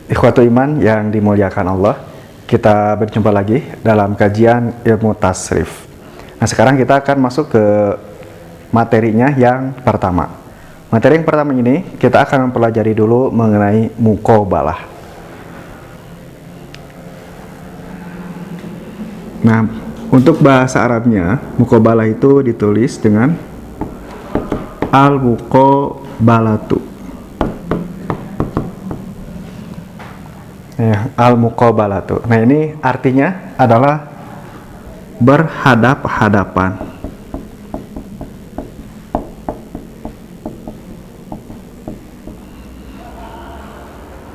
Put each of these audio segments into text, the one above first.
Ikhwatul iman yang dimuliakan Allah, kita berjumpa lagi dalam kajian ilmu tasrif. Nah, sekarang kita akan masuk ke materinya yang pertama. Materi yang pertama ini kita akan mempelajari dulu mengenai muqabalah. Nah, untuk bahasa Arabnya, muqabalah itu ditulis dengan al-muqabalatu. Ya, al-muqabalatu. Nah, ini artinya adalah berhadap-hadapan.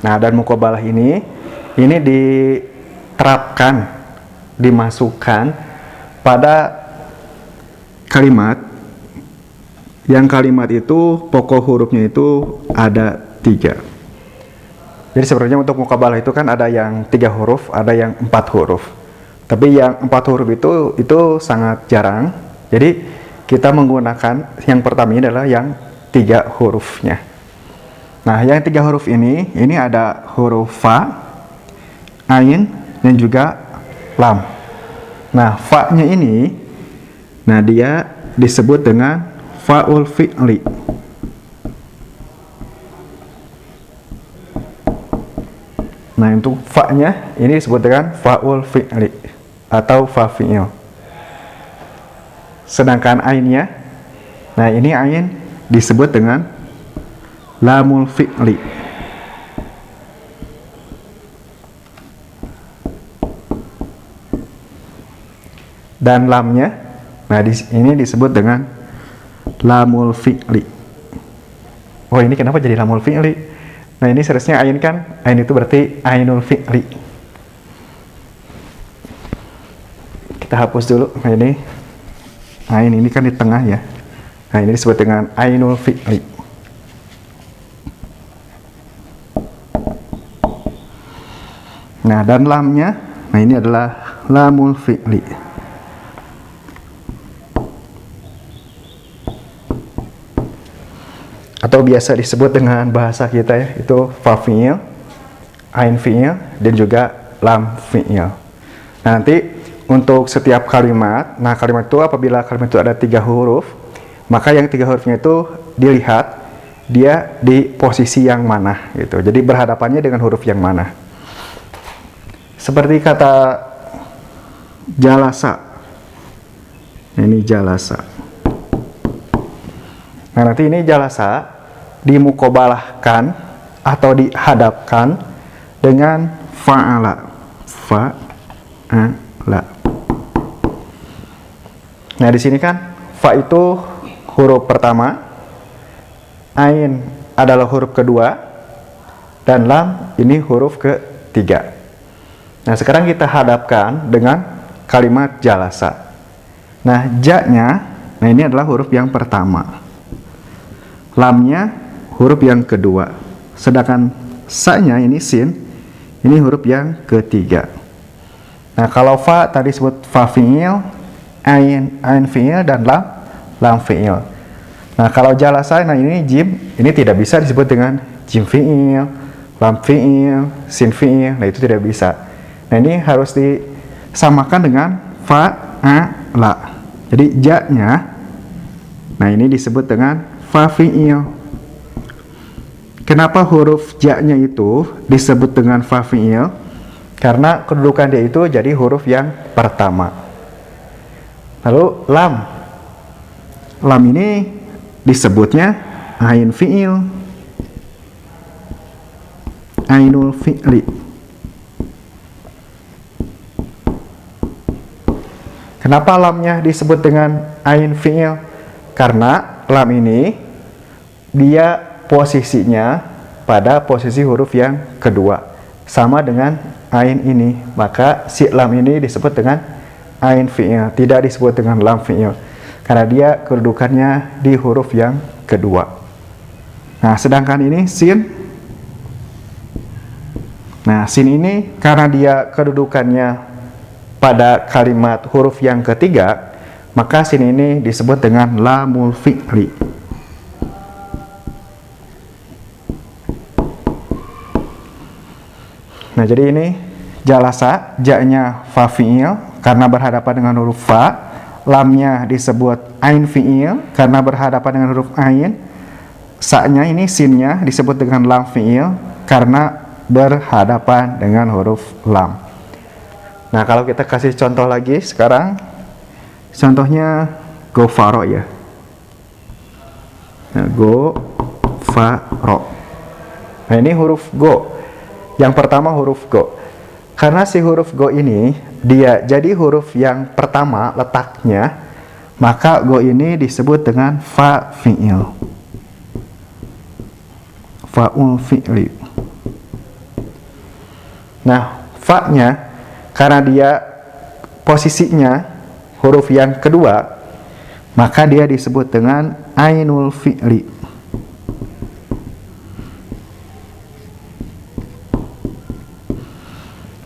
Nah, dan muqabalah ini diterapkan, dimasukkan pada kalimat yang kalimat itu pokok hurufnya itu ada 3. Jadi sebenarnya untuk muqabalah itu kan ada yang 3 huruf, ada yang 4 huruf. Tapi yang 4 huruf itu sangat jarang. Jadi kita menggunakan yang pertama ini adalah yang 3 hurufnya. Nah, yang 3 huruf ini ada huruf fa, ain, dan juga lam. Nah, fa-nya ini, nah dia disebut dengan fa'ul fi'li. Nah, untuk fa-nya ini disebut dengan fa'ul fi'li atau fa fi'il. Sedangkan ainnya, nah ini ain disebut dengan lamul fi'li. Dan lamnya, nah ini disebut dengan lamul fi'li. Oh, ini kenapa jadi lamul fi'li? Nah, ini seharusnya ain kan, ain itu berarti ainul fi'li. Kita hapus dulu. Nah, ini ain ini kan di tengah ya. Nah, ini disebut dengan ainul fi'li. Nah, dan lamnya, nah ini adalah lamul fi'li. Atau biasa disebut dengan bahasa kita ya, itu fa fi'il, ain fi'il, dan juga lam fi'il. Nah, nanti untuk setiap kalimat, nah kalimat itu apabila kalimat itu ada 3 huruf, maka yang 3 hurufnya itu dilihat dia di posisi yang mana gitu. Jadi berhadapannya dengan huruf yang mana. Seperti kata jalasa. Ini jalasa. Nah, nanti ini jalasa dimuqabalahkan atau dihadapkan dengan fa'ala. Fa'ala. Nah, di sini kan fa itu huruf pertama, ain adalah huruf kedua, dan lam ini huruf ketiga. Nah, sekarang kita hadapkan dengan kalimat jalasa. Nah, ja-nya, nah ini adalah huruf yang pertama. Lamnya huruf yang kedua. Sedangkan sa-nya ini sin, ini huruf yang ketiga. Nah, kalau fa tadi disebut fa fi'il, ain fi'il, dan lam fi'il. Nah, kalau jalasa, nah ini jim, ini tidak bisa disebut dengan jim fi'il, lam fi'il, sin fi'il. Nah, itu tidak bisa. Nah, ini harus disamakan dengan fa'ala. Jadi ja-nya, nah ini disebut dengan fa fi'il. Kenapa huruf ja-nya itu disebut dengan fa fi'il? Karena kedudukan dia itu jadi huruf yang pertama. Lalu lam. Lam ini disebutnya ain fi'il. Ainul fi'li. Kenapa lamnya disebut dengan ain fi'il? Karena lam ini dia posisinya pada posisi huruf yang kedua, sama dengan ain ini, maka si lam ini disebut dengan ain fi'il, tidak disebut dengan lam fi'il, karena dia kedudukannya di huruf yang kedua. Nah, sedangkan ini sin, nah sin ini karena dia kedudukannya pada kalimat huruf yang ketiga, maka sin ini disebut dengan lamul fi'li. Nah, jadi ini jalasa, ja-nya fa fi'il karena berhadapan dengan huruf fa, lamnya disebut ain fi'il karena berhadapan dengan huruf ain, sa-nya ini sinnya disebut dengan lam fi'il karena berhadapan dengan huruf lam. Nah, kalau kita kasih contoh lagi sekarang, contohnya gofaro ya. Nah, gofaro. Nah, ini huruf go. Yang pertama huruf go. Karena si huruf go ini dia jadi huruf yang pertama letaknya, maka go ini disebut dengan fa fi'il. Fa'ul fi'li. Nah, fa-nya karena dia posisinya huruf yang kedua, maka dia disebut dengan ainul fi'li.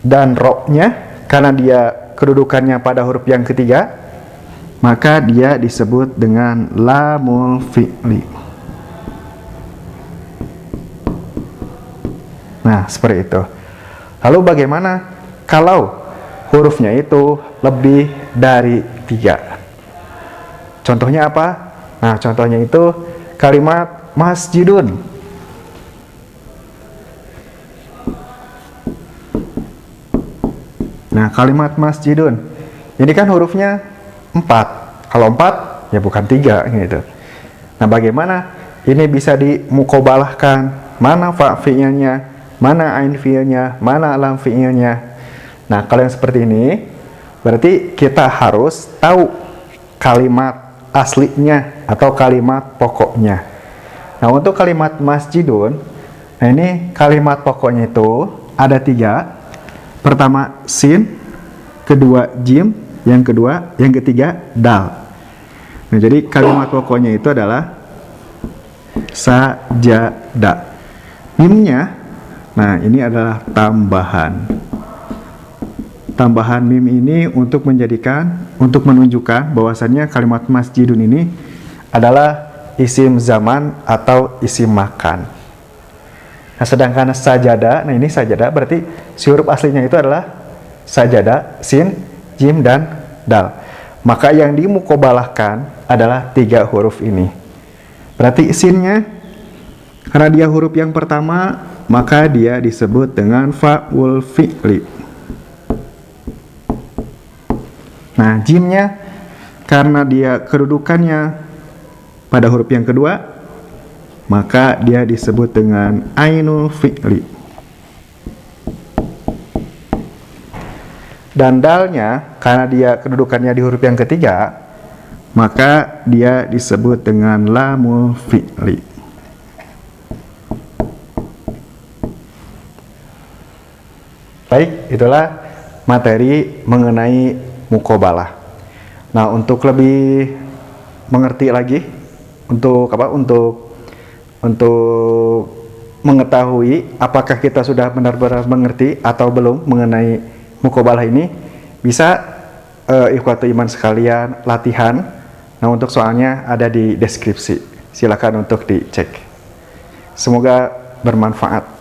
Dan ro-nya karena dia kedudukannya pada huruf yang ketiga, maka dia disebut dengan lamul fi'li. Nah, seperti itu. Lalu bagaimana kalau hurufnya itu lebih dari 3? Contohnya apa? Nah, contohnya itu kalimat masjidun. Nah, kalimat masjidun ini kan hurufnya 4. Kalau 4 ya bukan 3 gitu. Nah, bagaimana ini bisa dimukobalahkan? Mana fa fi'ilnya, mana ain fi'ilnya, mana lam fi'ilnya? Nah, kalau yang seperti ini berarti kita harus tahu kalimat aslinya atau kalimat pokoknya. Nah, untuk kalimat masjidun, nah ini kalimat pokoknya itu ada 3. Pertama sin, kedua jim, yang ketiga dal. Nah, jadi kalimat pokoknya itu adalah sajada. Mimnya, nah ini adalah tambahan. Tambahan mim ini untuk menunjukkan bahwasannya kalimat masjidun ini adalah isim zaman atau isim makan. Nah, sedangkan sajada, nah ini sajada berarti si huruf aslinya itu adalah sajada, sin, jim, dan dal. Maka yang dimukobalahkan adalah 3 huruf ini. Berarti sinnya, karena dia huruf yang pertama, maka dia disebut dengan fa'ul fi'li. Nah, jimnya, karena dia kedudukannya pada huruf yang kedua, maka dia disebut dengan ainul fi'li. Dan dalnya, karena dia kedudukannya di huruf yang ketiga, maka dia disebut dengan lamul fi'li. Baik, itulah materi mengenai mukobalah. Nah, untuk lebih mengerti lagi, untuk mengetahui apakah kita sudah benar-benar mengerti atau belum mengenai mukobalah ini, bisa ikhwatu iman sekalian latihan. Nah, untuk soalnya ada di deskripsi, silakan untuk dicek. Semoga bermanfaat.